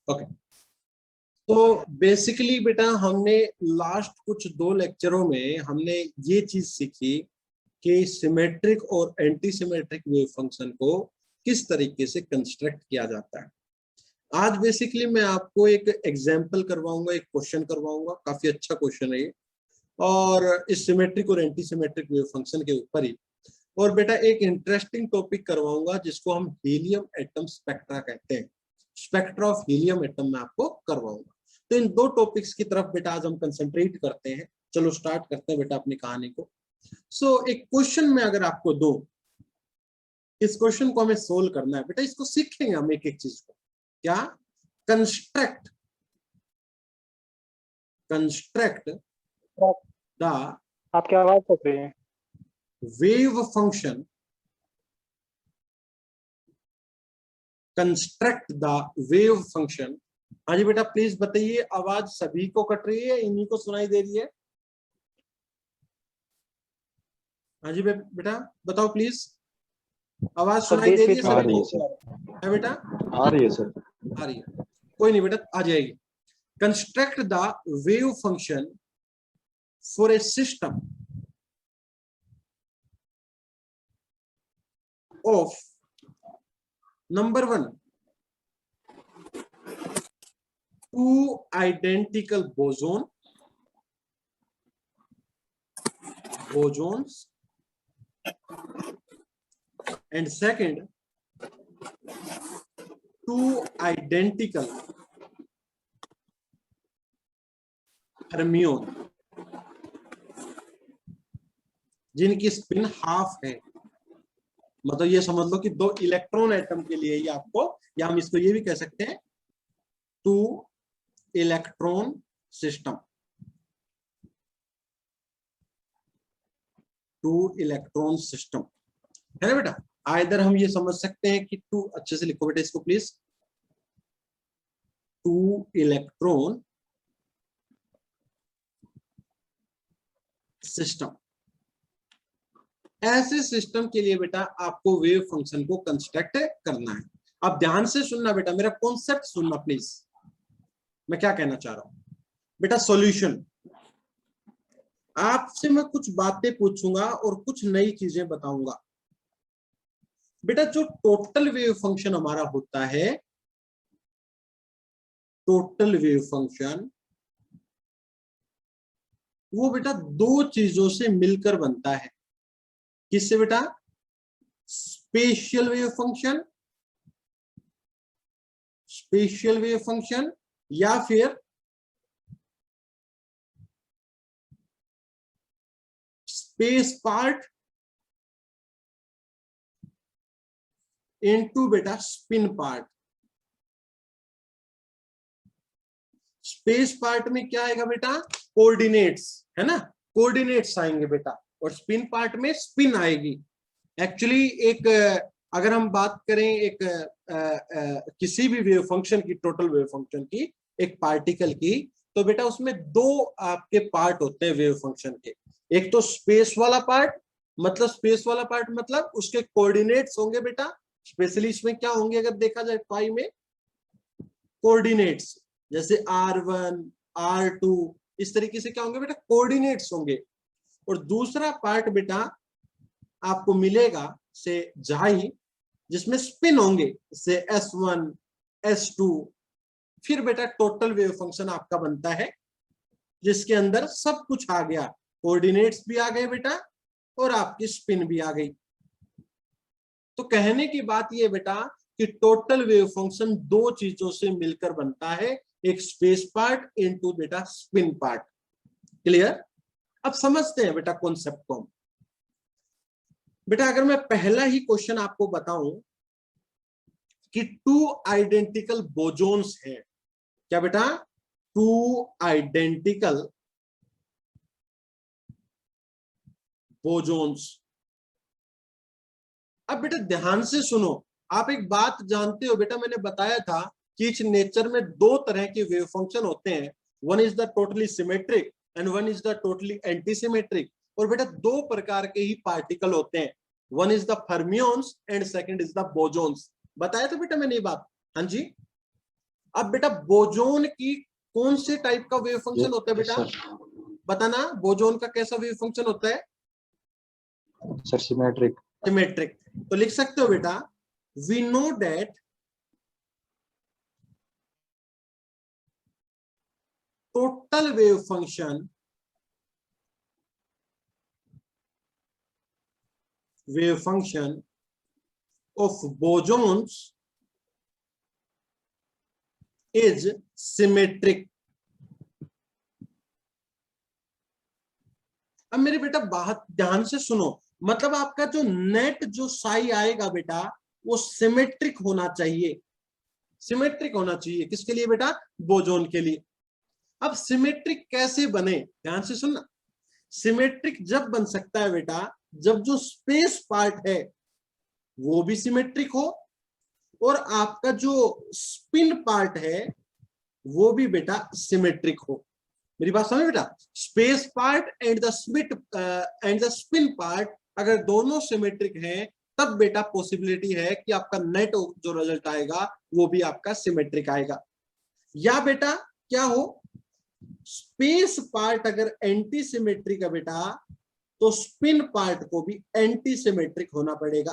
Okay, तो basically बेटा हमने लास्ट कुछ 2 लेक्चरों में हमने ये चीज सीखी कि सिमेट्रिक और एंटी सिमेट्रिक वेव फंक्शन को किस तरीके से कंस्ट्रक्ट किया जाता है। आज बेसिकली मैं आपको एक एग्जाम्पल करवाऊंगा, एक क्वेश्चन करवाऊंगा, काफी अच्छा क्वेश्चन है ये, और इस सिमेट्रिक और एंटी सिमेट्रिक वेव फंक्शन के ऊपर ही। और बेटा एक इंटरेस्टिंग टॉपिक करवाऊंगा जिसको हम हीलियम एटम स्पेक्ट्रा कहते हैं। स्पेक्ट्रा ऑफ हीलियम एटम मैं आपको करवाऊंगा। तो इन 2 टॉपिक्स की तरफ बेटा आज हम कंसंट्रेट करते हैं। चलो स्टार्ट करते हैं बेटा अपनी कहानी को। एक क्वेश्चन में अगर आपको दो, इस क्वेश्चन को हमें सोल्व करना है बेटा, इसको सीखेंगे हम एक एक चीज को। क्या? कंस्ट्रक्ट द आपकी आवाज कट रही है। Wave function, construct the wave function. हाँ जी बेटा प्लीज बताइए, आवाज सभी को कट रही है, इन्हीं को सुनाई दे रही है? हाँ जी बेटा बताओ प्लीज, आवाज सुनाई दे रही है सभी को? है बेटा? आ रही है सर। आ रही है, कोई नहीं बेटा आ जाएगी। Construct the wave function for a system of number 1 2 identical bosons, and second 2 identical fermions जिनकी स्पिन हाफ है। मतलब ये समझ लो कि 2 इलेक्ट्रॉन एटम के लिए ही आपको, या हम इसको ये भी कह सकते हैं 2 इलेक्ट्रॉन सिस्टम, 2 इलेक्ट्रॉन सिस्टम है ना बेटा। आइदर हम ये समझ सकते हैं कि 2, अच्छे से लिखो बेटा इसको प्लीज, 2 इलेक्ट्रॉन सिस्टम। ऐसे सिस्टम के लिए बेटा आपको वेव फंक्शन को कंस्ट्रक्ट करना है। अब ध्यान से सुनना बेटा, मेरा कॉन्सेप्ट सुनना प्लीज, मैं क्या कहना चाह रहा हूं बेटा। सॉल्यूशन, आपसे मैं कुछ बातें पूछूंगा और कुछ नई चीजें बताऊंगा बेटा। जो टोटल वेव फंक्शन हमारा होता है, टोटल वेव फंक्शन, वो बेटा 2 चीजों से मिलकर बनता है। किससे बेटा? Spatial wave function, spatial wave function, या फिर स्पेस पार्ट इनटू बेटा स्पिन पार्ट। स्पेस पार्ट में क्या आएगा बेटा? कोऑर्डिनेट्स, है ना, कोऑर्डिनेट्स आएंगे बेटा, और स्पिन पार्ट में स्पिन आएगी। एक्चुअली एक अगर हम बात करें एक किसी भी वेव फंक्शन की, टोटल वेव फंक्शन की, एक पार्टिकल की, तो बेटा उसमें 2 आपके पार्ट होते हैं वेव फंक्शन के। एक तो स्पेस वाला पार्ट, मतलब स्पेस वाला पार्ट मतलब उसके कोऑर्डिनेट्स होंगे बेटा। स्पेशली इसमें क्या होंगे अगर देखा जाए पाई में? कोऑर्डिनेट्स, जैसे R1 R2 इस तरीके से क्या होंगे बेटा? कोऑर्डिनेट्स होंगे। और दूसरा पार्ट बेटा आपको मिलेगा से जाई, जिसमें स्पिन होंगे, से S1 S2। फिर बेटा टोटल वेव फंक्शन आपका बनता है जिसके अंदर सब कुछ आ गया, कोऑर्डिनेट्स भी आ गए बेटा और आपकी स्पिन भी आ गई। तो कहने की बात ये बेटा कि टोटल वेव फंक्शन 2 चीजों से मिलकर बनता है, एक स्पेस पार्ट इनटू बेटा स्पिन पार्ट। क्लियर? अब समझते हैं बेटा कॉन्सेप्ट को। बेटा अगर मैं पहला ही क्वेश्चन आपको बताऊं कि 2 आइडेंटिकल बोजोन्स हैं, क्या बेटा? 2 आइडेंटिकल बोजोन्स। अब बेटा ध्यान से सुनो, आप एक बात जानते हो बेटा, मैंने बताया था कि इस नेचर में 2 तरह के वेव फंक्शन होते हैं। One is the totally symmetric and one is the totally anti symmetric. और बेटा 2 प्रकार के ही पार्टिकल होते हैं, one is the fermions and second is the bosons. बताया था बेटा मैंने ये बात? हाँ जी, अब बेटा बोजोन की कौन से टाइप का वेव फंक्शन होता है बेटा, बताना। बोजोन का कैसा वेव फंक्शन होता है? Sir symmetric. सिमेट्रिक। तो लिख सकते हो बेटा, we know that total wave function of bosons is symmetric। अब मेरे बेटा बात ध्यान से सुनो, मतलब आपका जो नेट जो साई आएगा बेटा वो सिमेट्रिक होना चाहिए। सिमेट्रिक होना चाहिए किसके लिए बेटा? बोजोन के लिए। अब सिमेट्रिक कैसे बने, ध्यान से सुनना। सिमेट्रिक जब बन सकता है बेटा जब जो स्पेस पार्ट है वो भी सिमेट्रिक हो और आपका जो स्पिन पार्ट है वो भी बेटा सिमेट्रिक हो। मेरी बात समझ बेटा? Space part and the spin part अगर दोनों सिमेट्रिक हैं तब बेटा पॉसिबिलिटी है कि आपका नेट जो रिजल्ट आएगा वो भी आपका सिमेट्रिक आएगा। या बेटा क्या हो, स्पेस पार्ट अगर एंटी सिमेट्रिक है बेटा तो स्पिन पार्ट को भी एंटी सिमेट्रिक होना पड़ेगा।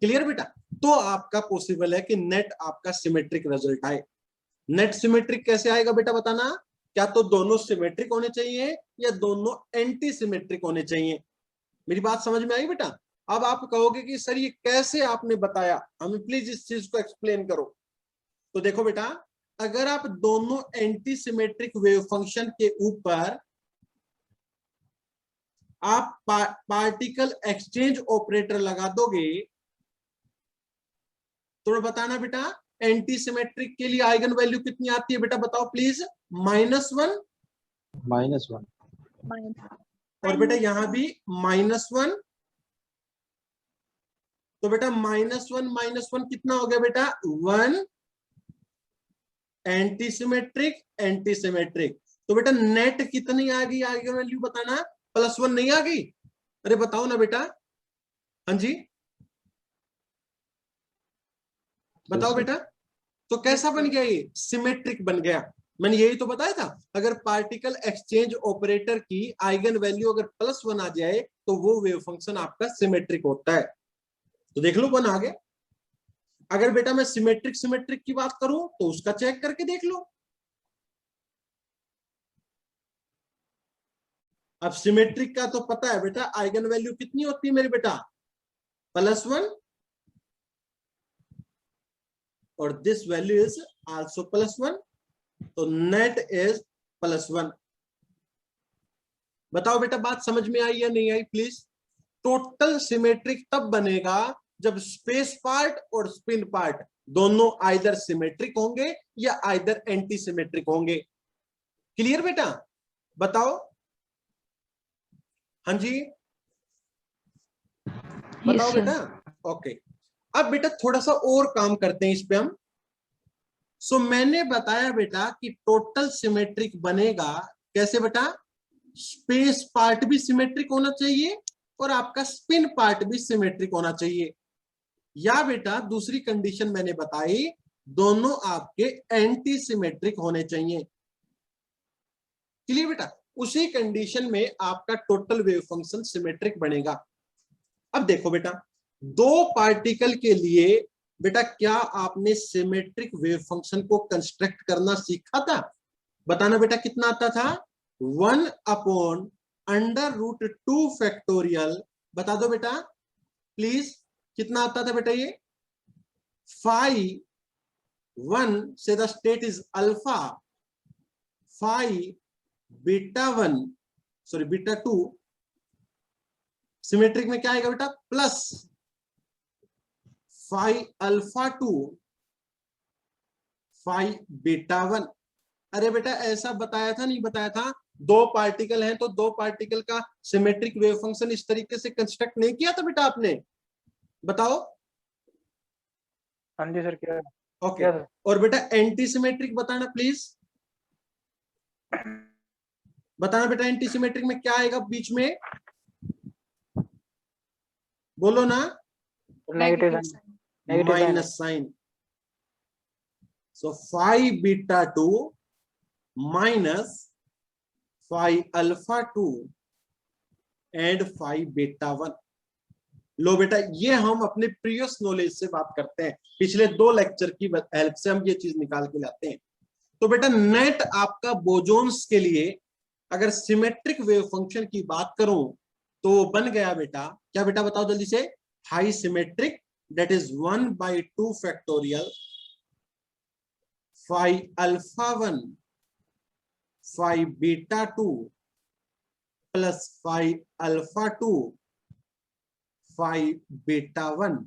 क्लियर बेटा? तो आपका पॉसिबल है कि नेट आपका सिमेट्रिक रिजल्ट आए। नेट सिमेट्रिक कैसे आएगा बेटा बताना? क्या तो दोनों सिमेट्रिक होने चाहिए या दोनों एंटी सिमेट्रिक होने चाहिए। मेरी बात समझ में आई बेटा? अब आप कहोगे कि सर ये कैसे आपने बताया, हमें प्लीज इस चीज को एक्सप्लेन करो। तो देखो बेटा, अगर आप दोनों एंटी सिमेट्रिक वेव फंक्शन के ऊपर आप पार्टिकल एक्सचेंज ऑपरेटर लगा दोगे तो बताना बेटा एंटी सिमेट्रिक के लिए आइगन वैल्यू कितनी आती है बेटा, बताओ प्लीज। -1 और बेटा यहां भी -1। तो बेटा -1 कितना हो गया बेटा? 1। Anti symmetric anti symmetric. तो बेटा नेट कितनी आ गई आइगन वैल्यू बताना? +1 नहीं आ गई? अरे बताओ ना बेटा। हाँ जी बताओ बेटा। तो कैसा बन गया? ये सिमेट्रिक बन गया। मैंने यही तो बताया था, अगर पार्टिकल एक्सचेंज ऑपरेटर की आइगन वैल्यू अगर +1 आ जाए तो वो वेव फंक्शन आपका सिमेट्रिक होता है। तो देख लो 1 आ गया। अगर बेटा मैं सिमेट्रिक सिमेट्रिक की बात करूं तो उसका चेक करके देख लो। अब सिमेट्रिक का तो पता है बेटा आइगन वैल्यू कितनी होती है मेरे बेटा? +1 और दिस वैल्यू इज आल्सो +1। तो नेट इज +1। बताओ बेटा बात समझ में आई या नहीं आई प्लीज? टोटल सिमेट्रिक तब बनेगा जब स्पेस पार्ट और स्पिन पार्ट दोनों आइदर सिमेट्रिक होंगे या आइदर एंटी सिमेट्रिक होंगे। क्लियर बेटा? बताओ। हाँ जी बताओ बेटा। ओके, अब बेटा थोड़ा सा और काम करते हैं इस पे हम। सो मैंने बताया बेटा कि टोटल सिमेट्रिक बनेगा कैसे बेटा? स्पेस पार्ट भी सिमेट्रिक होना चाहिए और आपका स्पिन पार्ट भी सिमेट्रिक होना चाहिए। या बेटा दूसरी कंडीशन मैंने बताई, दोनों आपके एंटी सिमेट्रिक होने चाहिए। क्लियर बेटा? उसी कंडीशन में आपका टोटल वेव फंक्शन सिमेट्रिक बनेगा। अब देखो बेटा, दो पार्टिकल के लिए बेटा क्या आपने सिमेट्रिक वेव फंक्शन को कंस्ट्रक्ट करना सीखा था? बताना बेटा कितना आता था? 1/√2 फैक्टोरियल। बता दो बेटा प्लीज कितना आता था बेटा? ये phi 1 से the state is alpha, phi β1 sorry β2 symmetric में क्या आएगा बेटा? Plus phi α2 phi β1। अरे बेटा ऐसा बताया था नहीं बताया था? दो पार्टिकल हैं तो दो पार्टिकल का सिमेट्रिक वेव फंक्शन इस तरीके से कंस्ट्रक्ट नहीं किया था बेटा आपने? बताओ। हाँ जी सर क्या ओके और बेटा एंटी सिमेट्रिक बताना प्लीज। बताना बेटा एंटी सिमेट्रिक में क्या आएगा बीच में? बोलो ना। Negative minus sign. So phi beta 2 minus phi alpha 2 and phi beta 1। लो बेटा, ये हम अपने प्रीवियस नॉलेज से बात करते हैं, पिछले 2 लेक्चर की हेल्प से हम ये चीज निकाल के लाते हैं। तो बेटा नेट आपका बोजोन्स के लिए अगर सिमेट्रिक वेव फंक्शन की बात करूं तो बन गया बेटा, क्या बेटा बताओ जल्दी से, high symmetric, that is 1/2 factorial phi alpha 1 phi beta 2 plus phi alpha 2 phi beta 1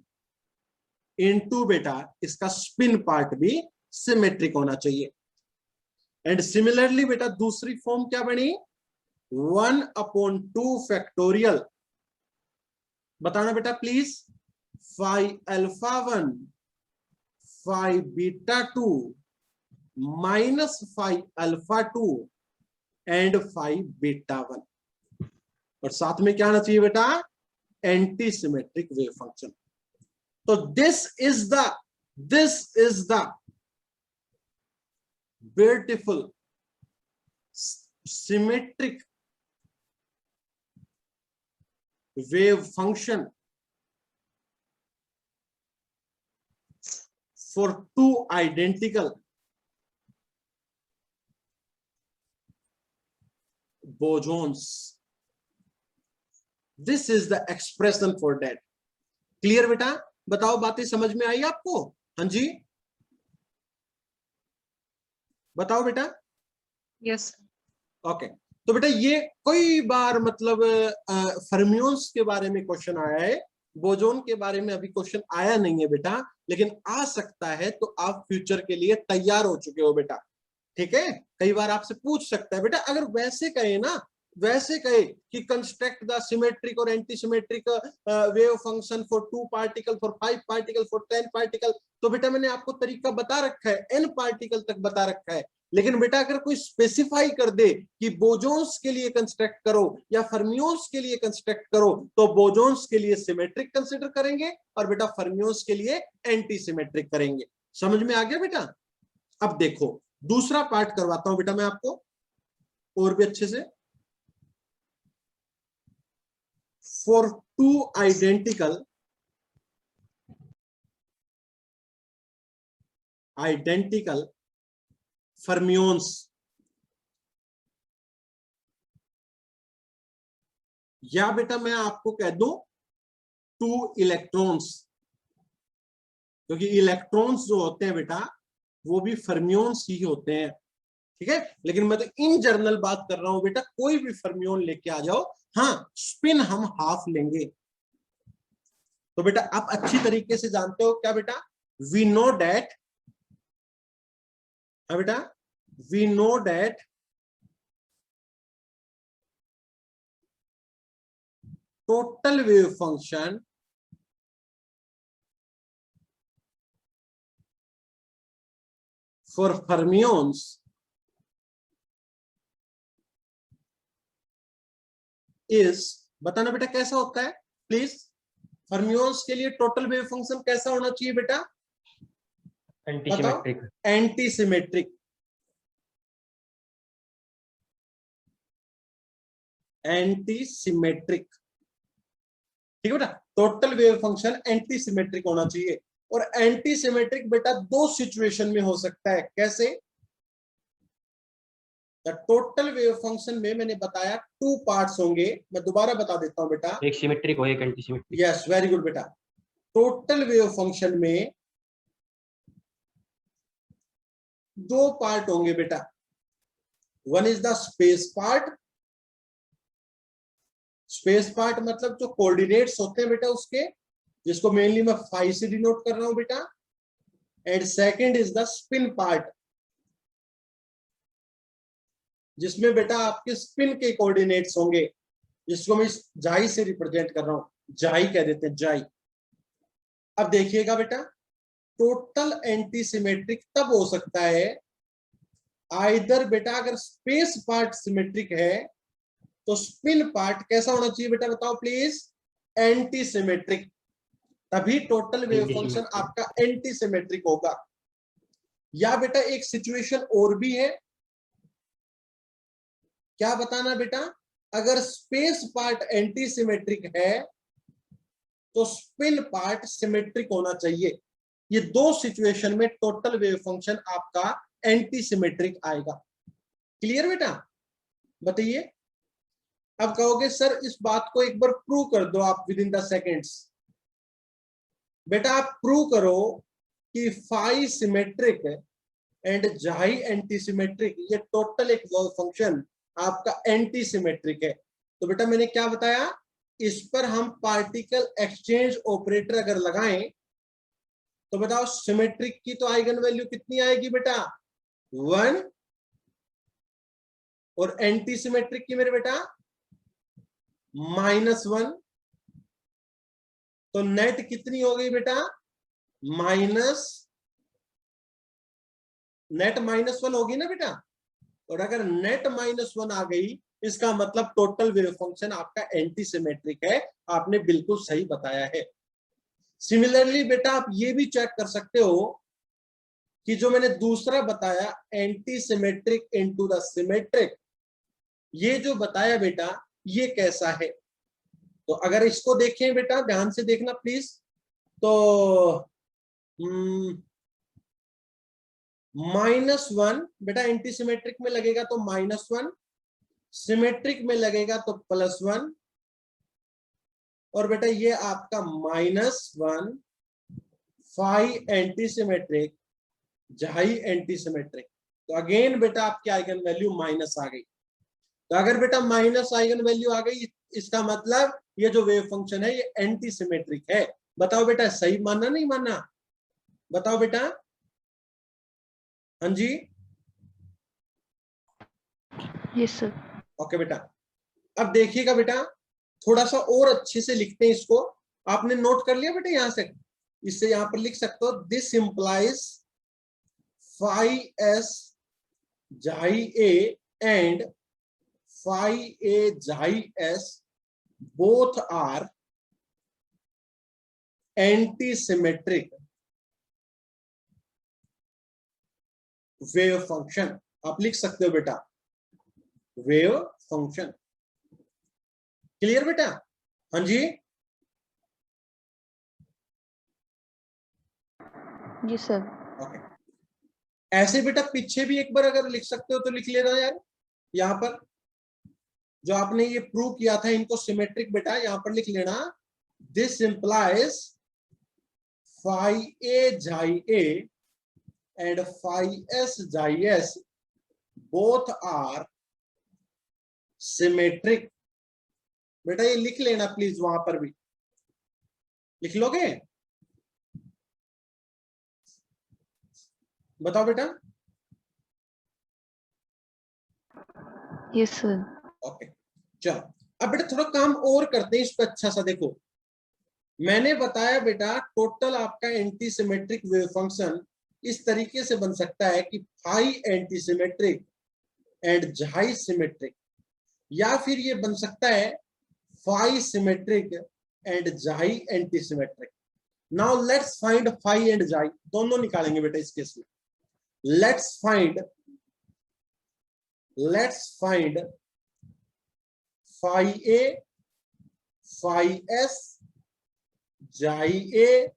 into बेटा इसका स्पिन पार्ट भी सिमेट्रिक होना चाहिए। एंड सिमिलरली बेटा दूसरी फॉर्म क्या बनी, 1/2 फैक्टोरियल, बताना बेटा please, phi alpha 1 phi beta 2 minus phi alpha 2 and phi beta 1, और साथ में क्या आना चाहिए बेटा, एंटी सिमेट्रिक वेव फंक्शन। तो this is the beautiful symmetric wave function for 2 identical bosons. This is the expression for that. Clear बेटा, बताओ बातें समझ में आई आपको? हाँ जी बताओ बेटा। यस ओके तो बेटा ये कई बार मतलब फर्मियोन्स के बारे में क्वेश्चन आया है, बोजोन के बारे में अभी क्वेश्चन आया नहीं है बेटा, लेकिन आ सकता है, तो आप फ्यूचर के लिए तैयार हो चुके हो बेटा, ठीक है। कई बार आपसे पूछ सकता है बेटा, अगर वैसे कहे ना, वैसे कहे कि कंस्ट्रक्ट द सिमेट्रिक और anti symmetric wave function for 2 particle, for 5 particle, for 10 particle, तो बेटा मैंने आपको तरीका बता रखा है, n पार्टिकल तक बता रखा है। लेकिन बेटा अगर कोई स्पेसिफाई कर दे कि बोजोन्स के लिए कंस्ट्रक्ट करो या फर्मियोन्स के लिए कंस्ट्रक्ट करो, तो बोजोन्स के लिए सिमेट्रिक कंसीडर करेंगे और बेटा फर्मियोन्स के लिए एंटी सिमेट्रिक करेंगे। समझ में आ गया बेटा? अब देखो दूसरा पार्ट करवाता हूं बेटा मैं आपको और भी अच्छे से। फॉर 2 आइडेंटिकल फर्मियोन्स, या बेटा मैं आपको कह दूं 2 इलेक्ट्रॉन्स, क्योंकि इलेक्ट्रॉन्स जो होते हैं बेटा वो भी फर्मियोन्स ही होते हैं, ठीक है। लेकिन मैं तो इन जनरल बात कर रहा हूं बेटा, कोई भी फर्मियोन लेके आ जाओ, हाँ स्पिन हम हाफ लेंगे। तो बेटा आप अच्छी तरीके से जानते हो क्या बेटा, वी नो दैट, हाँ बेटा we know that total wave function for fermions is, बताना बेटा कैसा होता है प्लीज, फर्मियोन्स के लिए टोटल वेव फंक्शन कैसा होना चाहिए बेटा, एंटीसिमेट्रिक। एंटीसिमेट्रिक, एंटीसिमेट्रिक, ठीक है बेटा। टोटल वेव फंक्शन एंटीसिमेट्रिक होना चाहिए, और एंटीसिमेट्रिक बेटा 2 सिचुएशन में हो सकता है। कैसे? द टोटल वेव फंक्शन में मैंने बताया 2 पार्ट्स होंगे, मैं दोबारा बता देता हूं बेटा, एक सिमेट्रिक हो एक एंटीसिमेट्रिक। यस वेरी गुड बेटा। टोटल वेव फंक्शन में 2 पार्ट होंगे बेटा, one is the space part, space part मतलब जो कोऑर्डिनेट्स होते हैं बेटा उसके, जिसको मेनली मैं फाई से डिनोट कर रहा हूं बेटा, and second is the spin part, जिसमें बेटा आपके स्पिन के कोऑर्डिनेट्स होंगे, जिसको मैं जाई से रिप्रेजेंट कर रहा हूं, जाई कह देते हैं, जाई। अब देखिएगा बेटा, टोटल एंटीसिमेट्रिक तब हो सकता है आइदर बेटा अगर स्पेस पार्ट सिमेट्रिक है तो स्पिन पार्ट कैसा होना चाहिए बेटा बताओ प्लीज, एंटीसिमेट्रिक, तभी टोटल वेव फंक्शन आपका एंटीसिमेट्रिक होगा। या बेटा एक सिचुएशन और भी है, क्या बताना बेटा, अगर स्पेस पार्ट एंटी सिमेट्रिक है तो स्पिन पार्ट सिमेट्रिक होना चाहिए। ये दो सिचुएशन में टोटल वेव फंक्शन आपका एंटी सिमेट्रिक आएगा। क्लियर बेटा? बताइए। अब कहोगे सर इस बात को एक बार प्रूव कर दो आप विद इन द सेकेंड्स। बेटा आप प्रूव करो कि phi symmetric and psi anti symmetric, ये टोटल एक वेव फंक्शन आपका एंटी सिमेट्रिक है। तो बेटा मैंने क्या बताया, इस पर हम पार्टिकल एक्सचेंज ऑपरेटर अगर लगाएं तो बताओ सिमेट्रिक की तो आइगन वैल्यू कितनी आएगी बेटा, 1, और एंटी सिमेट्रिक की मेरे बेटा -1। तो नेट कितनी हो गई बेटा, नेट -1 होगी ना बेटा। और अगर नेट -1 आ गई इसका मतलब टोटल वेव फंक्शन आपका एंटी सिमेट्रिक है। आपने बिल्कुल सही बताया है। सिमिलरली बेटा आप ये भी चेक कर सकते हो कि जो मैंने दूसरा बताया anti symmetric into the symmetric, ये जो बताया बेटा ये कैसा है। तो अगर इसको देखें बेटा, ध्यान से देखना प्लीज, तो -1 बेटा एंटी सिमेट्रिक में लगेगा तो -1, सिमेट्रिक में लगेगा तो +1, और बेटा ये आपका -1 फाई एंटी सिमेट्रिक, जाई एंटी सिमेट्रिक। तो अगेन बेटा आपकी आइगन वैल्यू माइनस आ गई। तो अगर बेटा माइनस आइगन वैल्यू आ गई इसका मतलब ये जो वेव फंक्शन है ये एंटी सिमेट्रिक है। बताओ बेटा सही मानना नहीं मानना, बताओ बेटा। हाँ जी, यस सर। ओके बेटा। अब देखिएगा बेटा, थोड़ा सा और अच्छे से लिखते हैं इसको। आपने नोट कर लिया बेटा, यहां से इससे यहां पर लिख सकते हो, this implies phi S psi A and phi A psi S both are anti symmetric wave function. आप लिख सकते हो बेटा वेव फंक्शन। क्लियर बेटा? हाँ जी, जी सर। ओके। ऐसे बेटा पीछे भी एक बार अगर लिख सकते हो तो लिख लेना यार। यहां पर जो आपने ये प्रूव किया था इनको सिमेट्रिक, बेटा यहां पर लिख लेना, दिस इंप्लाइज फाई ए जाई ए एंड फाई एस जाई एस बोथ आर सिमेट्रिक। बेटा ये लिख लेना प्लीज, वहां पर भी लिख लोगे? बताओ बेटा। Yes sir. ओके चलो, अब बेटा थोड़ा काम और करते हैं इस पर। अच्छा सा देखो, मैंने बताया बेटा टोटल आपका एंटी सिमेट्रिक वेव फंक्शन इस तरीके से बन सकता है कि phi anti symmetric and psi symmetric, या फिर ये बन सकता है phi symmetric and psi anti symmetric. Now let's find phi and psi, दोनों निकालेंगे बेटा इस केस में। Let's find phi A, phi S, psi A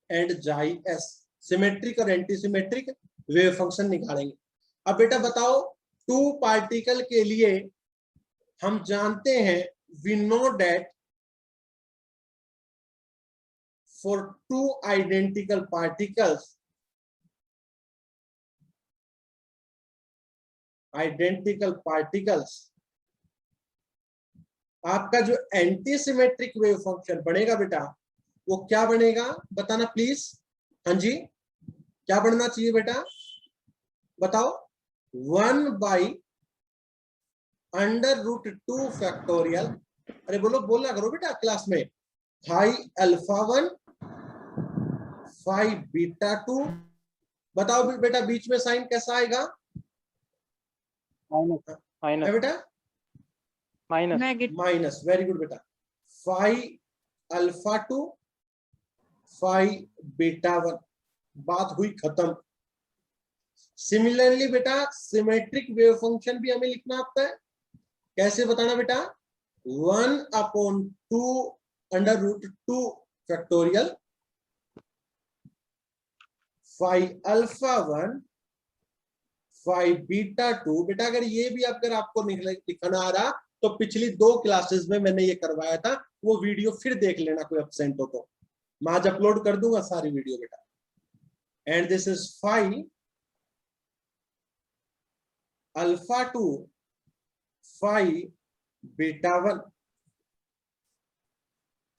and psi S, symmetric और एंटी सिमेट्रिक वेव फंक्शन निकालेंगे। अब बेटा बताओ, टू पार्टिकल के लिए हम जानते हैं, we know that for two identical particles, आपका जो एंटी सिमेट्रिक वेव फंक्शन बनेगा बेटा वो क्या बनेगा बताना प्लीज। हाँ जी, क्या बनना चाहिए बेटा बताओ? 1/√2 फैक्टोरियल, अरे बोलो, बोलना करो बेटा क्लास में, फाई अल्फा 1 फाई बीटा 2। बताओ बेटा बीच में साइन कैसा आएगा? माइनस बेटा माइनस। वेरी गुड बेटा। फाई अल्फा 2 फाई बीटा 1, बात हुई खत्म। सिमिलरली बेटा सिमेट्रिक वेव फंक्शन भी हमें लिखना आता है। कैसे बताना बेटा? 1/2 √2 factorial phi alpha 1 phi beta 2। बेटा अगर ये भी अगर आपको लिखना आ रहा तो पिछली 2 क्लासेस में मैंने ये करवाया था, वो वीडियो फिर देख लेना, कोई एब्सेंट हो तो। मैं आज अपलोड कर दूंगा सारी वीडियो बेटा। And this is phi alpha 2 phi beta 1।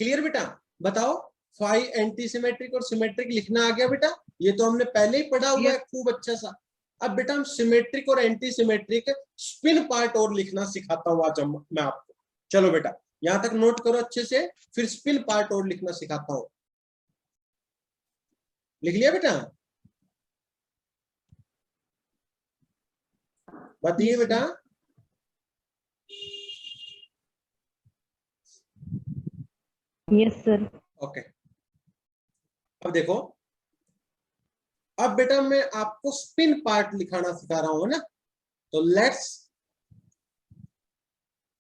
Clear बेटा? बताओ, फाई एंटी सिमेट्रिक और सिमेट्रिक लिखना आ गया बेटा? ये तो हमने पहले ही पढ़ा हुआ है खूब अच्छा सा। अब बेटा हम सिमेट्रिक और एंटी सिमेट्रिक स्पिन पार्ट और लिखना सिखाता हूं आज मैं आपको। चलो बेटा यहां तक नोट करो अच्छे से, फिर स्पिन पार्ट और लिखना सिखाता हूं। लिख लिया बेटा? बताइए बेटा। Yes sir. ओके, अब देखो, अब बेटा मैं आपको स्पिन पार्ट लिखाना सिखा रहा हूं ना, तो let's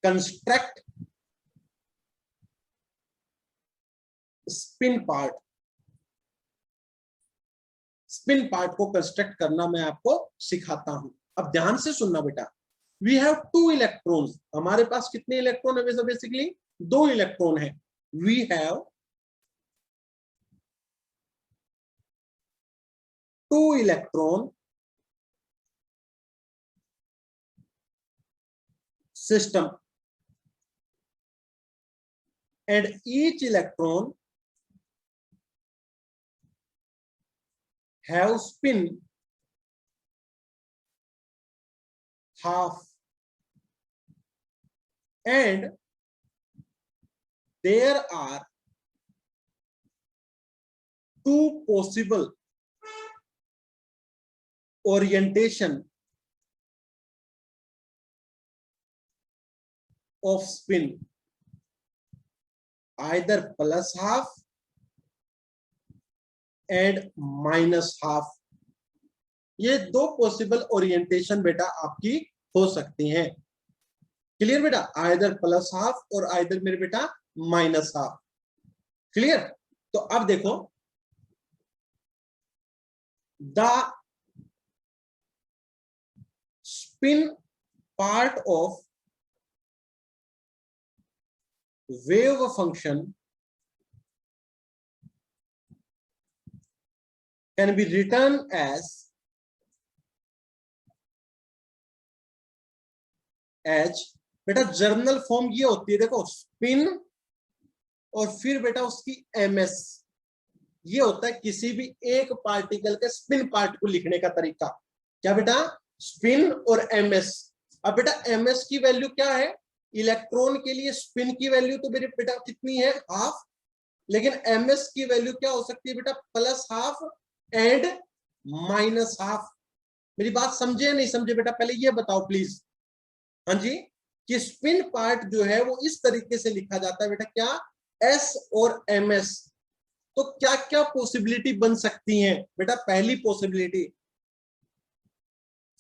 construct spin part. Spin part को कंस्ट्रक्ट करना मैं आपको सिखाता हूं। अब ध्यान से सुनना बेटा। We have 2 electrons. हमारे पास कितने इलेक्ट्रॉन है? वैसे बेसिकली 2 इलेक्ट्रॉन है। We have 2 electron system and each electron have spin half and there are 2 possible orientation of spin, either plus half and minus half। ये 2 पॉसिबल ओरिएंटेशन बेटा आपकी हो सकती हैं। क्लियर बेटा? आइदर प्लस हाफ और either मेरे बेटा माइनस हाफ। क्लियर? तो अब देखो, the spin part of wave function can be written as बेटा जर्नल फॉर्म ये होती है, देखो स्पिन और फिर बेटा उसकी ms। ये होता है किसी भी एक पार्टिकल के स्पिन पार्ट को लिखने का तरीका। क्या बेटा? स्पिन और ms। अब बेटा ms की वैल्यू क्या है? इलेक्ट्रॉन के लिए स्पिन की वैल्यू तो मेरे बेटा कितनी है? हाफ। लेकिन ms की वैल्यू क्या हो सकती है बेटा? Plus half and minus half. मेरी बात समझे या नहीं समझे बेटा? पहले ये बताओ प्लीज। हाँ जी, कि स्पिन पार्ट जो है वो इस तरीके से लिखा जाता है बेटा, क्या? s और ms। तो क्या क्या पॉसिबिलिटी बन सकती हैं बेटा? पहली पॉसिबिलिटी,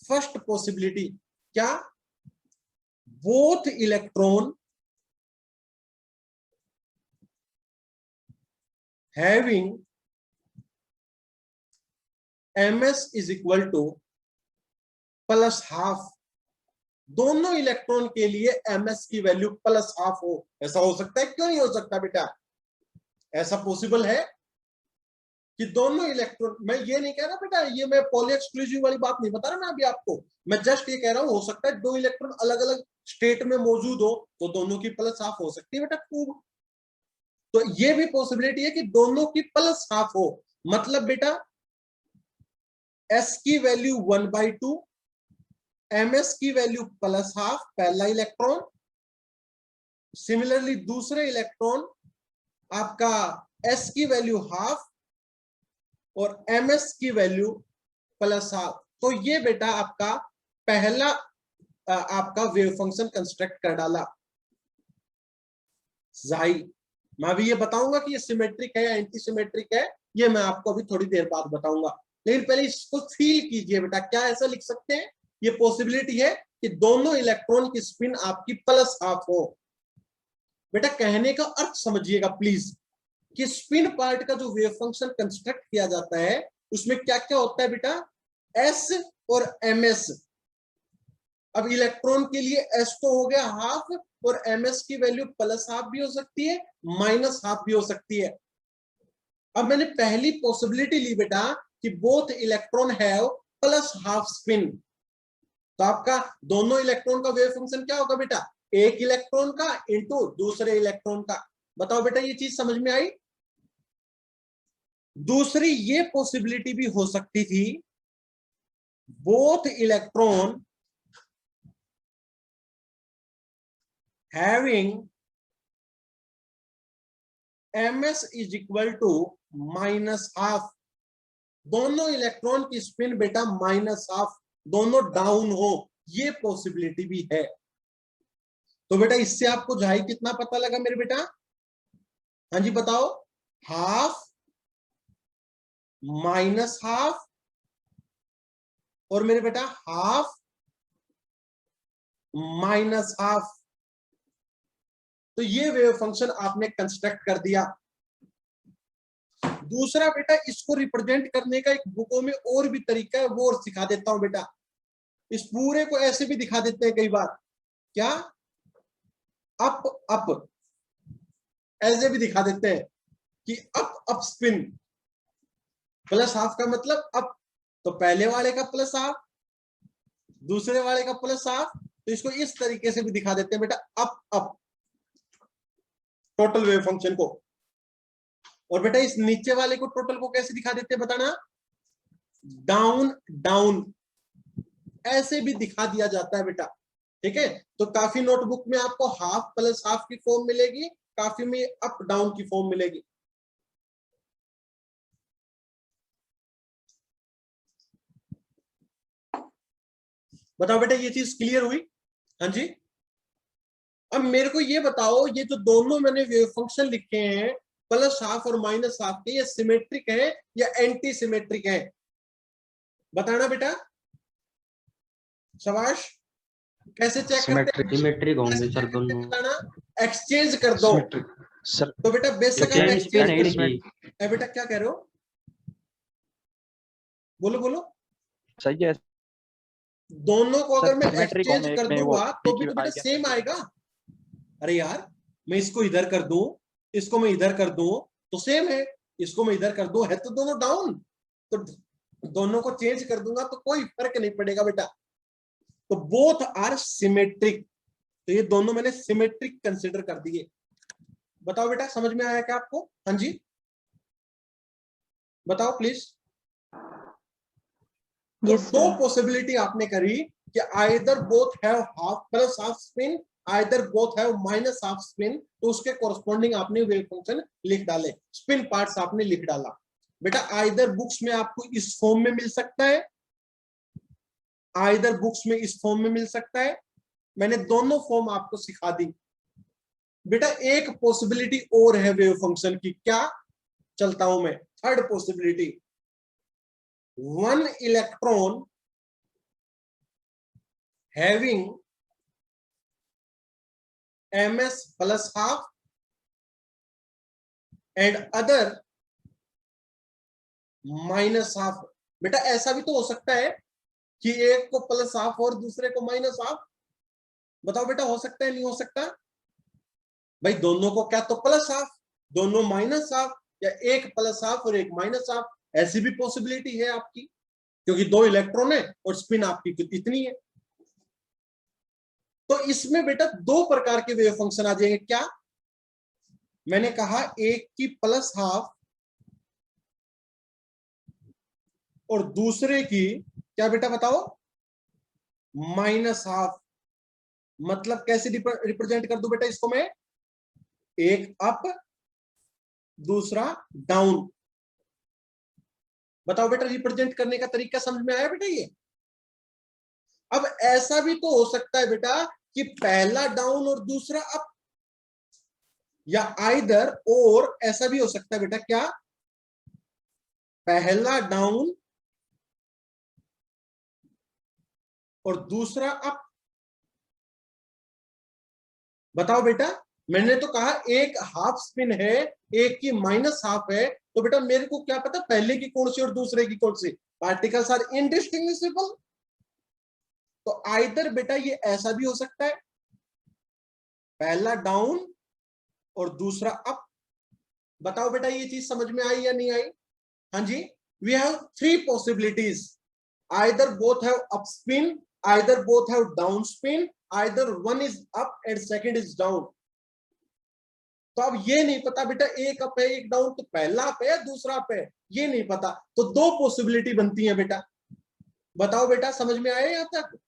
फर्स्ट पॉसिबिलिटी क्या? Both electron having ms is equal to plus half. दोनों इलेक्ट्रॉन के लिए ms की वैल्यू प्लस हाफ हो। ऐसा हो सकता है? क्यों नहीं हो सकता बेटा? ऐसा पॉसिबल है कि दोनों इलेक्ट्रॉन, मैं ये नहीं कह रहा बेटा, ये मैं पॉली एक्सक्लूसिव वाली बात नहीं बता रहा मैं अभी आपको। मैं जस्ट ये कह रहा हूं हो सकता है 2 इलेक्ट्रॉन अलग अलग स्टेट में मौजूद हो तो दोनों की प्लस हाफ हो सकती है बेटा खूब। तो ये भी पॉसिबिलिटी है कि दोनों की प्लस हाफ हो। मतलब बेटा s की वैल्यू 1/2, ms की वैल्यू प्लस हाफ, पहला इलेक्ट्रॉन। सिमिलरली दूसरे इलेक्ट्रॉन आपका s की वैल्यू हाफ और ms की वैल्यू प्लस हाफ। तो ये बेटा आपका पहला आपका वेव फंक्शन कंस्ट्रक्ट कर डाला। जाई, मैं अभी ये बताऊंगा कि ये सिमेट्रिक है या एंटी सिमेट्रिक है, ये मैं आपको अभी थोड़ी देर बाद बताऊंगा। लेकिन पहले इसको फील कीजिए बेटा, क्या ऐसा लिख सकते हैं, ये पॉसिबिलिटी है कि दोनों इलेक्ट्रॉन की स्पिन आपकी प्लस हाफ हो। बेटा कहने का अर्थ समझिएगा प्लीज, कि स्पिन पार्ट का जो वेव फंक्शन कंस्ट्रक्ट किया जाता है उसमें क्या क्या होता है बेटा, एस और एम एस। अब इलेक्ट्रॉन के लिए एस तो हो गया हाफ, और एम एस की वैल्यू प्लस हाफ भी हो सकती है, माइनस हाफ भी हो सकती है। अब मैंने पहली पॉसिबिलिटी ली बेटा कि both electron have plus half spin, तो आपका दोनों इलेक्ट्रॉन का वेव फंक्शन क्या होगा बेटा, एक इलेक्ट्रॉन का इंटू दूसरे इलेक्ट्रॉन का। बताओ बेटा ये चीज समझ में आई। दूसरी ये पॉसिबिलिटी भी हो सकती थी, both electron having ms is equal to minus half, दोनों इलेक्ट्रॉन की स्पिन बेटा माइनस हाफ, दोनों डाउन हो, ये पॉसिबिलिटी भी है। तो बेटा इससे आपको जाहि कितना पता लगा मेरे बेटा, हाँ जी बताओ, हाफ माइनस हाफ और मेरे बेटा हाफ माइनस हाफ। तो ये वेव फंक्शन आपने कंस्ट्रक्ट कर दिया। दूसरा बेटा इसको रिप्रेजेंट करने का एक बुकों में और भी तरीका है, वो और सिखा देता हूं बेटा। इस पूरे को ऐसे भी दिखा देते हैं कई बार, क्या, अप अप, ऐसे भी दिखा देते हैं कि up up spin, plus half का मतलब अप, तो पहले वाले का प्लस हाफ, दूसरे वाले का प्लस हाफ, तो इसको इस तरीके से भी दिखा देते हैं बेटा, up up total wave function को। और बेटा इस नीचे वाले को टोटल को कैसे दिखा देते हैं बताना, डाउन डाउन, ऐसे भी दिखा दिया जाता है बेटा। ठीक है, तो काफी नोटबुक में आपको हाफ प्लस हाफ की फॉर्म मिलेगी, काफी में अप डाउन की फॉर्म मिलेगी। बताओ बेटा ये चीज क्लियर हुई, हाँ जी। अब मेरे को ये बताओ, ये जो दोनों मैंने वेव फंक्शन लिखे हैं प्लस हाफ और माइनस हाफ के, ये सिमेट्रिक है या एंटी सिमेट्रिक है, बताना बेटा, शाबाश। कैसे चेक करते हैं, सिमेट्रिक होंगे सर दोनों, बताना, एक्सचेंज कर दो। Symmetric sir. तो बेटा बेशक आप एक्सचेंज कर दो। एंटी बेटा क्या कह रहे हो, बोलो बोलो। सही है दोनों को अगर सर, मैं सिमेट्रिक एक्सचेंज होंगे, कर एक में वो दूंगा तो भी तो बेटा PQI सेम आएगा। अरे यार मैं इसको इधर कर दूं, इसको मैं इधर कर दूं तो सेम है, इसको मैं इधर कर दूं है तो दोनों डाउन, तो दोनों को चेंज कर दूंगा तो कोई फर्क नहीं पड़ेगा बेटा। तो बोथ आर सिमेट्रिक, तो ये दोनों मैंने सिमेट्रिक कंसिडर कर दिए। बताओ बेटा समझ में आया क्या आपको, हाँ जी बताओ प्लीज। तो Yes, दो sir. पॉसिबिलिटी आपने करी कि either both have half plus half spin, either both have minus half spin, तो उसके कोरस्पॉन्डिंग आपने वेव फंक्शन लिख डाले, स्पिन पार्ट्स आपने लिख डाला। बेटा आइदर बुक्स में आपको इस फॉर्म में मिल सकता है, आइदर बुक्स में इस फॉर्म में मिल सकता है, मैंने दोनों फॉर्म आपको सिखा दी। बेटा एक पॉसिबिलिटी और है वेव फंक्शन की, क्या, चलता हूं मैं, third possibility, one electron having ms plus half and other minus half। बेटा ऐसा भी तो हो सकता है कि एक को प्लस हाफ और दूसरे को माइनस हाफ, बताओ बेटा हो सकता है नहीं हो सकता, भाई दोनों को क्या तो प्लस हाफ, दोनों माइनस हाफ, या एक प्लस हाफ और एक माइनस हाफ, ऐसी भी पॉसिबिलिटी है आपकी, क्योंकि दो इलेक्ट्रॉन है और स्पिन आपकी इतनी है। तो इसमें बेटा दो प्रकार के वेव फंक्शन आ जाएंगे, क्या, मैंने कहा एक की प्लस हाफ और दूसरे की क्या बेटा बताओ, माइनस हाफ। मतलब कैसे रिप्रेजेंट कर दूं बेटा इसको मैं, एक अप दूसरा डाउन। बताओ बेटा रिप्रेजेंट करने का तरीका समझ में आया बेटा ये। अब ऐसा भी तो हो सकता है बेटा कि पहला डाउन और दूसरा अप, या आइदर और ऐसा भी हो सकता है बेटा, क्या, पहला डाउन और दूसरा अप। बताओ बेटा, मैंने तो कहा एक हाफ स्पिन है, एक की माइनस हाफ है, तो बेटा मेरे को क्या पता पहले की कौन सी और दूसरे की कौन सी। Particles are indistinguishable. तो आइदर बेटा ये ऐसा भी हो सकता है, पहला डाउन और दूसरा अप। बताओ बेटा ये चीज समझ में आई या नहीं आई? हाँ जी, we have three possibilities, either both have up spin, either both have down spin, either one is up and second is down. तो अब ये नहीं पता बेटा एक अप है एक डाउन, तो पहला अप है या दूसरा अप है, ये नहीं पता, तो दो पॉसिबिलिटी बनती है बेटा। बताओ बेटा समझ में आया यहां तक?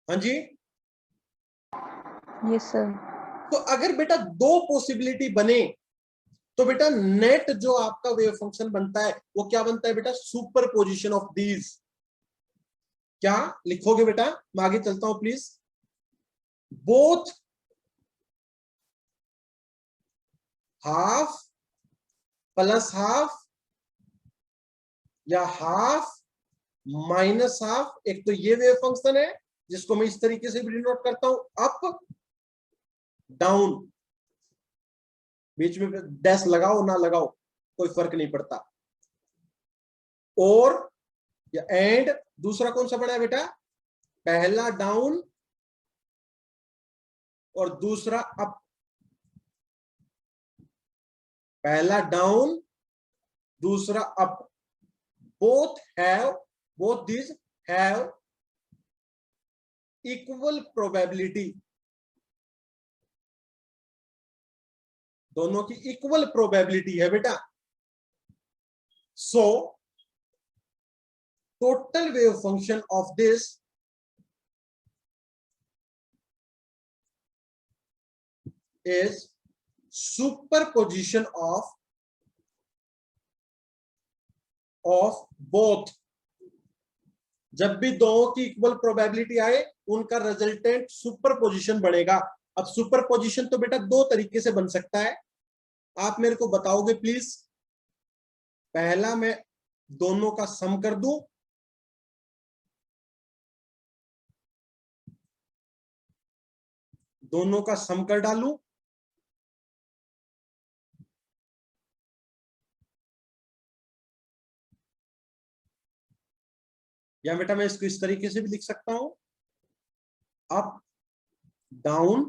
हाँ जी। Yes sir. तो अगर बेटा दो पॉसिबिलिटी बने तो बेटा नेट जो आपका वेव फंक्शन बनता है वो क्या बनता है बेटा? Super position of these. क्या लिखोगे बेटा? मैं आगे चलता हूं please. Both half plus half या हाफ माइनस हाफ। एक तो ये वेव फंक्शन है जिसको मैं इस तरीके से भी डिनोट करता हूं, अप डाउन, बीच में डैश लगाओ ना लगाओ कोई फर्क नहीं पड़ता। और या एंड दूसरा कौन सा बड़ा है बेटा? पहला डाउन और दूसरा अप। पहला डाउन दूसरा up. both these have equal probability। दोनों की इक्वल प्रोबेबिलिटी है बेटा। So total wave function of this is superposition of both. जब भी दोनों की इक्वल प्रोबेबिलिटी आए उनका रिजल्टेंट सुपरपोजिशन बनेगा। अब सुपरपोजिशन तो बेटा दो तरीके से बन सकता है, आप मेरे को बताओगे प्लीज? पहला मैं दोनों का सम कर दूं, दोनों का सम कर डालूं, या बेटा मैं इसको इस तरीके से भी लिख सकता हूं, up down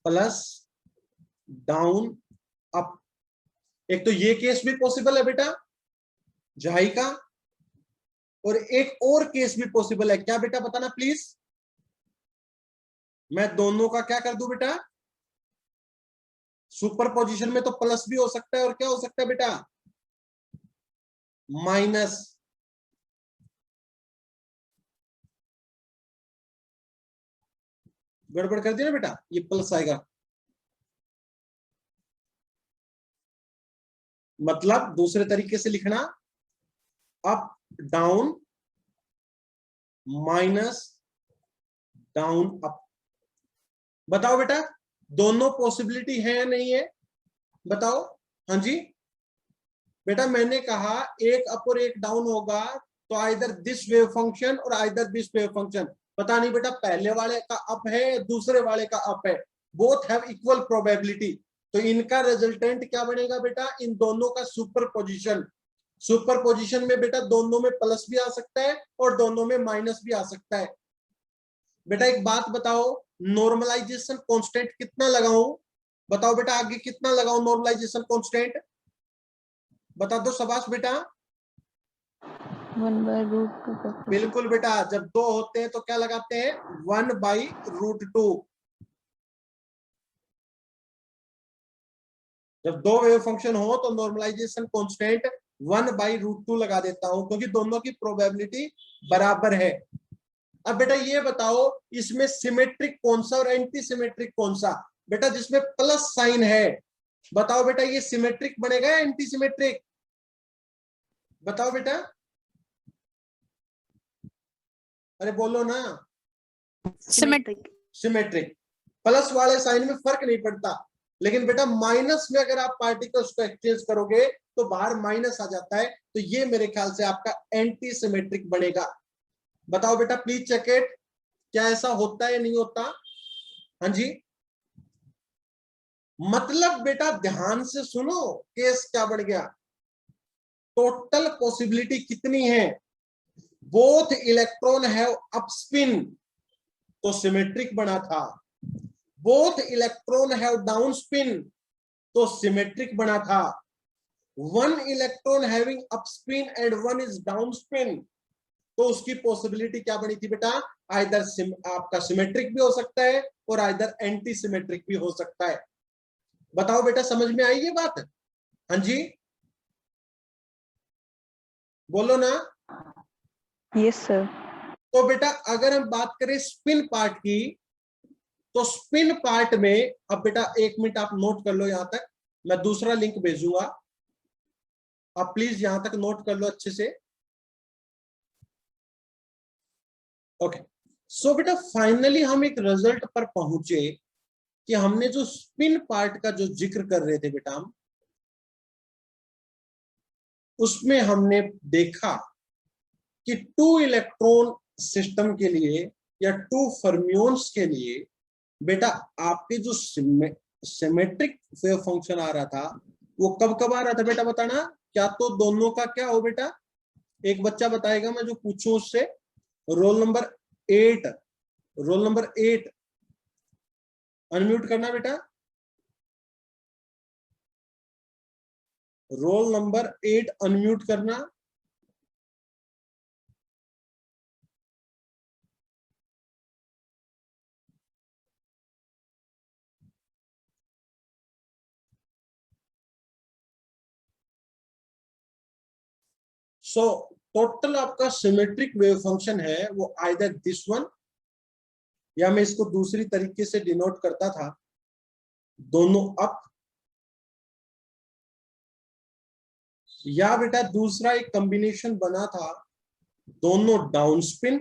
plus down up. एक तो ये केस भी पॉसिबल है बेटा जाही का, और एक और केस भी पॉसिबल है। क्या बेटा बताना प्लीज? मैं दोनों का क्या कर दूं बेटा? सुपर पोजिशन में तो प्लस भी हो सकता है और क्या हो सकता है बेटा? माइनस। गड़बड़ कर दिया ना बेटा, ये प्लस आएगा, मतलब दूसरे तरीके से लिखना, up down minus down up. बताओ बेटा दोनों पॉसिबिलिटी है या नहीं है? बताओ। हाँ जी बेटा, मैंने कहा एक अप और एक डाउन होगा तो आइदर दिस वेव फंक्शन और आइदर दिस वेव फंक्शन। पता नहीं बेटा पहले वाले का अप है दूसरे वाले का अप है, बोथ हैव इक्वल प्रोबेबिलिटी, तो इनका रिजल्टेंट क्या बनेगा बेटा? इन दोनों का सुपर पोजिशन। सुपर पोजिशन में बेटा दोनों में प्लस भी आ सकता है और दोनों में माइनस भी आ सकता है। बेटा एक बात बताओ, नॉर्मलाइजेशन कांस्टेंट कितना लगाऊं? बताओ बेटा आगे कितना लगाऊं नॉर्मलाइजेशन कांस्टेंट? बता दो शाबाश बेटा। 1/√2। बिल्कुल बेटा, जब दो होते हैं तो क्या लगाते हैं? 1/√2। जब दो वेव फंक्शन हो तो नॉर्मलाइजेशन कांस्टेंट 1/√2 लगा देता हूं, क्योंकि दोनों की प्रोबेबिलिटी बराबर है। अब बेटा ये बताओ इसमें सिमेट्रिक कौन सा और एंटी सिमेट्रिक कौन सा? बेटा जिसमें प्लस साइन है, बताओ बेटा ये सिमेट्रिक बनेगा या एंटी सिमेट्रिक? बताओ बेटा, अरे बोलो ना। सिमेट्रिक। सिमेट्रिक। प्लस वाले साइन में फर्क नहीं पड़ता, लेकिन बेटा माइनस में अगर आप पार्टिकल्स को एक्सचेंज करोगे तो बाहर माइनस आ जाता है, तो ये मेरे ख्याल से आपका एंटी सिमेट्रिक बनेगा। बताओ बेटा प्लीज चेक इट, क्या ऐसा होता है या नहीं होता? हाँ जी, मतलब बेटा ध्यान से सुनो, केस क्या बढ़ गया। टोटल पॉसिबिलिटी कितनी है? Both electron have up spin, तो सिमेट्रिक बना था। Both electron have down spin, तो सिमेट्रिक बना था। One electron having up spin and one is down spin, तो उसकी पॉसिबिलिटी क्या बनी थी बेटा? आइदर आपका सिमेट्रिक भी हो सकता है और आइदर एंटी सिमेट्रिक भी हो सकता है। बताओ बेटा समझ में आई ये बात? हाँ जी बोलो ना। Yes sir. तो बेटा अगर हम बात करें स्पिन पार्ट की, तो स्पिन पार्ट में, अब बेटा एक मिनट आप नोट कर लो यहां तक, मैं दूसरा लिंक भेजूंगा, आप प्लीज यहां तक नोट कर लो अच्छे से। ओके, सो बेटा फाइनली हम एक रिजल्ट पर पहुंचे कि हमने जो स्पिन पार्ट का जो जिक्र कर रहे थे बेटा हम, उसमें हमने देखा कि 2 इलेक्ट्रॉन सिस्टम के लिए या 2 फर्मियोन्स के लिए बेटा आपके जो सिमेट्रिक वेव फंक्शन आ रहा था वो कब कब आ रहा था बेटा बताना? क्या तो दोनों का क्या हो बेटा? एक बच्चा बताएगा, मैं जो पूछूं उससे। Roll number 8, roll number 8 unmute करना बेटा। रोल नंबर 8 अनम्यूट करना। सो टोटल आपका सिमेट्रिक वेव फंक्शन है वो आइदर दिस वन, या मैं इसको दूसरी तरीके से डिनोट करता था, दोनों अप, या बेटा दूसरा एक कॉम्बिनेशन बना था दोनों डाउन स्पिन,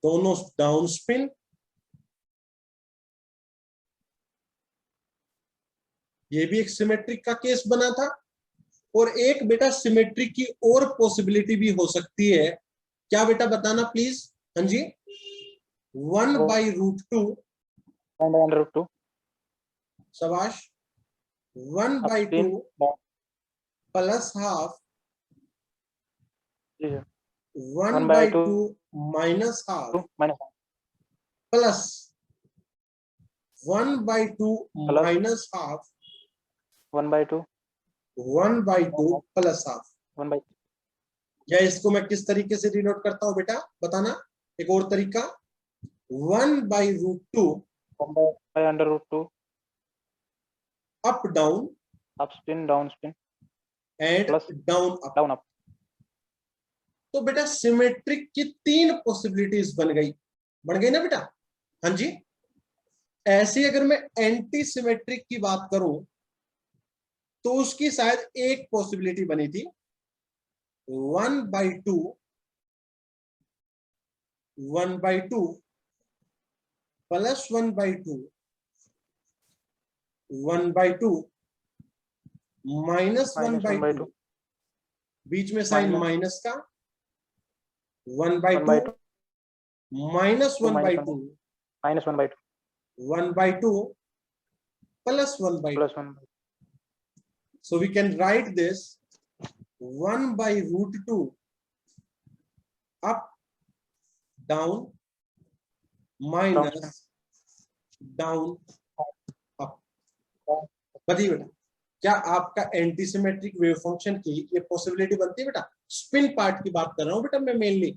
दोनों डाउन स्पिन, ये भी एक सिमेट्रिक का केस बना था। और एक बेटा सिमेट्रिक की और पॉसिबिलिटी भी हो सकती है, क्या बेटा बताना प्लीज? हाँ जी, 1/√2, शाबाश, 1/2 plus half, 1/2 minus half, plus 1/2 minus half, 1/2 plus half. या इसको मैं किस तरीके से डिनोट करता हूं बेटा बताना? एक और तरीका, 1/√2 up down, up spin down spin and plus down up. तो बेटा सिमेट्रिक की 3 पॉसिबिलिटीज बन गई ना बेटा? हाँ जी, ऐसे अगर मैं एंटी सिमेट्रिक की बात करूं तो उसकी शायद एक पॉसिबिलिटी बनी थी, 1/2 प्लस 1/2 माइनस 1/2, बीच में साइन माइनस का, 1/2 minus 1/2, 1/2 plus 1/2. So we can write this 1/√2 up down minus down up. बताइए बेटा, क्या आपका एंटी सिमेट्रिक वेव फंक्शन की ये पॉसिबिलिटी बनती है बेटा? स्पिन पार्ट की बात कर रहा हूं बेटा मैं मेनली।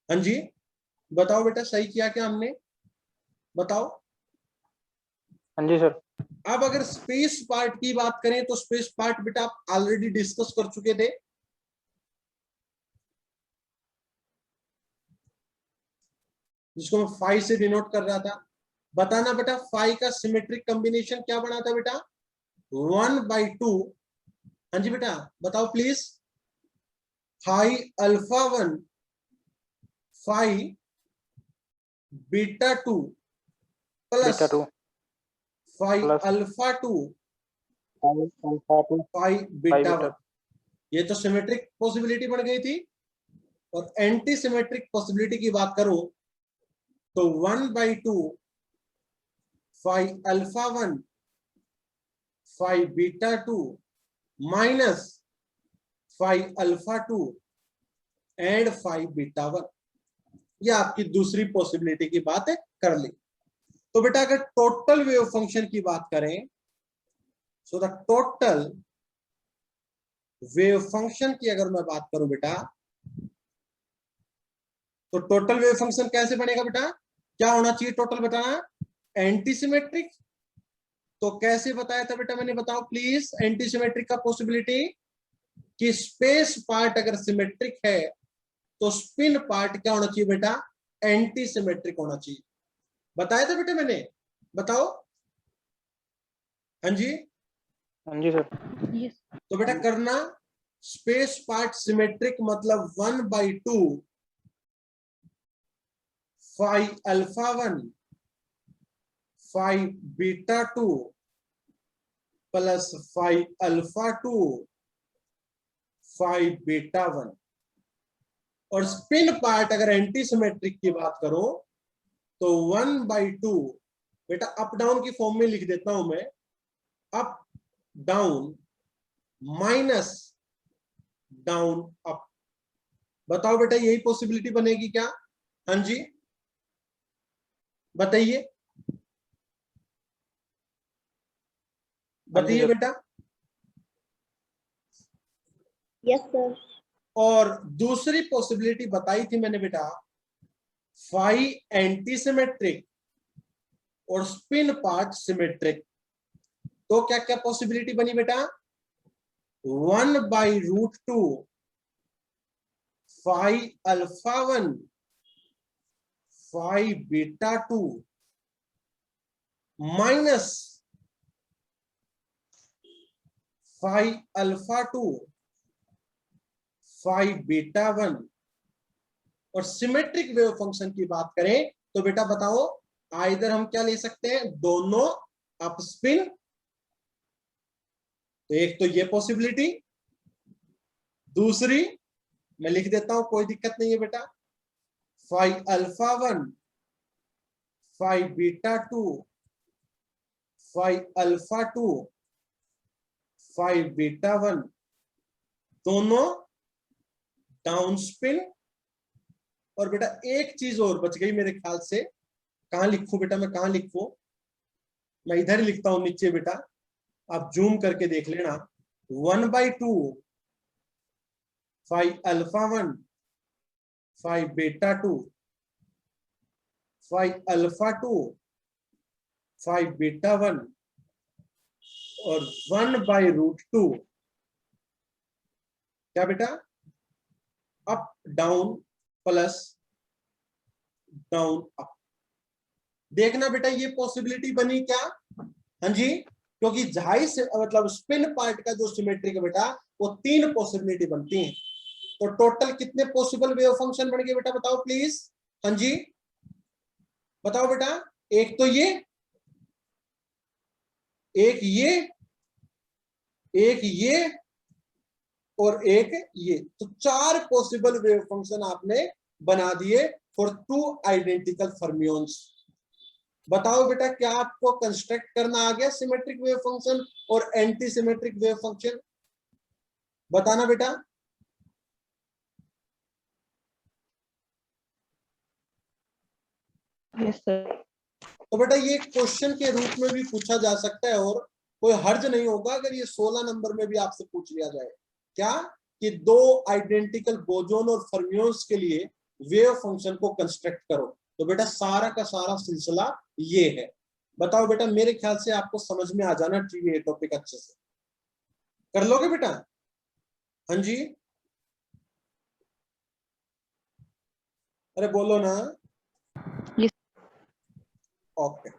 हाँ जी बताओ बेटा, सही किया क्या हमने? बताओ। हाँ जी सर। अब अगर स्पेस पार्ट की बात करें तो स्पेस पार्ट बेटा आप ऑलरेडी डिस्कस कर चुके थे, जिसको मैं फाई से डिनोट कर रहा था। बताना बेटा फाई का सिमेट्रिक कॉम्बिनेशन क्या बना था बेटा? 1/2। हाँ जी बेटा बताओ please. Phi alpha 1, phi beta 2 plus beta 2 five plus alpha 2 alpha 2 five 5 beta beta 1। ये तो सिमेट्रिक पॉसिबिलिटी बन गई थी। और एंटी सिमेट्रिक पॉसिबिलिटी की बात करूं तो 1/2 five alpha 1 five beta 2 minus 5 alpha 2 and 5 beta 1। ये आपकी दूसरी पॉसिबिलिटी की बात है, कर ली। तो बेटा अगर टोटल वेव फंक्शन की बात करें, so the total wave function की अगर मैं बात करूं बेटा, तो टोटल वेव फंक्शन कैसे बनेगा बेटा? क्या होना चाहिए टोटल बताना? Anti symmetric. तो कैसे बताया था बेटा मैंने, बताओ प्लीज। एंटी सिमेट्रिक का पॉसिबिलिटी कि स्पेस पार्ट अगर सिमेट्रिक है तो स्पिन पार्ट क्या होना चाहिए बेटा? एंटी सिमेट्रिक होना चाहिए। बताया था बेटा मैंने, बताओ। हाँ जी, हाँ जी सर। Yes. तो बेटा करना, स्पेस पार्ट सिमेट्रिक मतलब 1/2 five alpha 1 5 beta 2 plus 5 alpha 2 5 beta 1। और स्पिन पार्ट अगर एंटी सिमेट्रिक की बात करो तो 1/2 बेटा अप डाउन की फॉर्म में लिख देता हूं मैं, up down minus down up. बताओ बेटा यही पॉसिबिलिटी बनेगी क्या? हाँ जी बताइए, बताइए बेटा। Yes, sir. और दूसरी पॉसिबिलिटी बताई थी मैंने बेटा, फाइव एंटी सिमेट्रिक और स्पिन पार्ट सिमेट्रिक। तो क्या क्या पॉसिबिलिटी बनी बेटा? 1/√2 5 alpha 1 5 beta 2 minus 5 alpha 2 5 beta 1। और सिमेट्रिक वेव फंक्शन की बात करें तो बेटा बताओ, आइदर हम क्या ले सकते हैं, दोनों अप स्पिन। तो एक तो ये पॉसिबिलिटी, दूसरी मैं लिख देता हूं, कोई दिक्कत नहीं है बेटा, 5 अल्फा 1 5 बीटा 2 5 अल्फा 2 5 बीटा 1, दोनों डाउन स्पिन। और बेटा एक चीज और बच गई मेरे ख्याल से, कहां लिखूं बेटा मैं, कहां लिखूं? मैं इधर ही लिखता हूं नीचे बेटा, आप जूम करके देख लेना। 1/2 5 अल्फा 1 5 बीटा 2 5 अल्फा 2 5 बीटा 1 और 1/√2 क्या बेटा? Up down plus down up. देखना बेटा ये पॉसिबिलिटी बनी क्या? हाँ जी, क्योंकि झाई से मतलब स्पिन पार्ट का जो सिमेट्रिक है बेटा, वो 3 पॉसिबिलिटी बनती हैं। तो टोटल कितने पॉसिबल वेव फंक्शन बन गए बेटा बताओ प्लीज। हाँ जी बताओ बेटा, एक तो ये, एक ये, एक ये और एक ये। तो 4 पॉसिबल वेव फंक्शन आपने बना दिए फॉर 2 आइडेंटिकल फर्मियोन्स। बताओ बेटा क्या आपको कंस्ट्रक्ट करना आ गया सिमेट्रिक वेव फंक्शन और एंटी सिमेट्रिक वेव फंक्शन? बताना बेटा। Yes, sir. तो बेटा ये क्वेश्चन के रूप में भी पूछा जा सकता है और कोई हर्ज नहीं होगा अगर ये 16 नंबर में भी आपसे पूछ लिया जाए। क्या कि 2 आइडेंटिकल बोजोन और फर्मियोन्स के लिए वेव फंक्शन को कंस्ट्रक्ट करो। तो बेटा सारा का सारा सिलसिला ये है। बताओ बेटा, मेरे ख्याल से आपको समझ में आ जाना चाहिए ये टॉपिक अच्छे से। कर लोगे बेटा? हाँ जी अरे बोलो ना। Yes. ओके